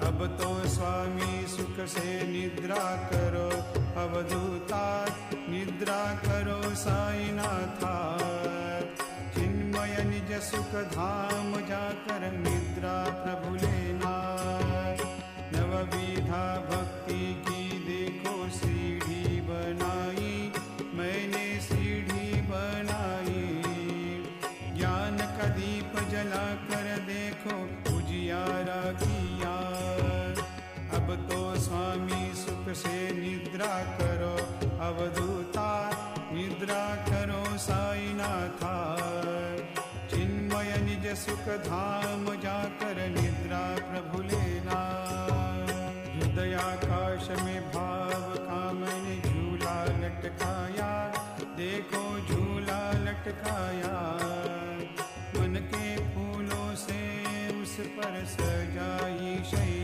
अब तो स्वामी सुख से निद्रा करो, अवधूता निद्रा करो साईनाथा। चिन्मय निज सुख धाम जाकर निद्रा प्रभु लेना। नवविधा भक्ति की देखो सीढ़ी बनाई, मैंने सीढ़ी बनाई। ज्ञान का दीप जला कर देखो उजियारा किया। अब तो स्वामी सुख से निद्रा करो, अवधूता निद्रा करो साईनाथा। चिन्मय निज सुख धाम जाकर निद्रा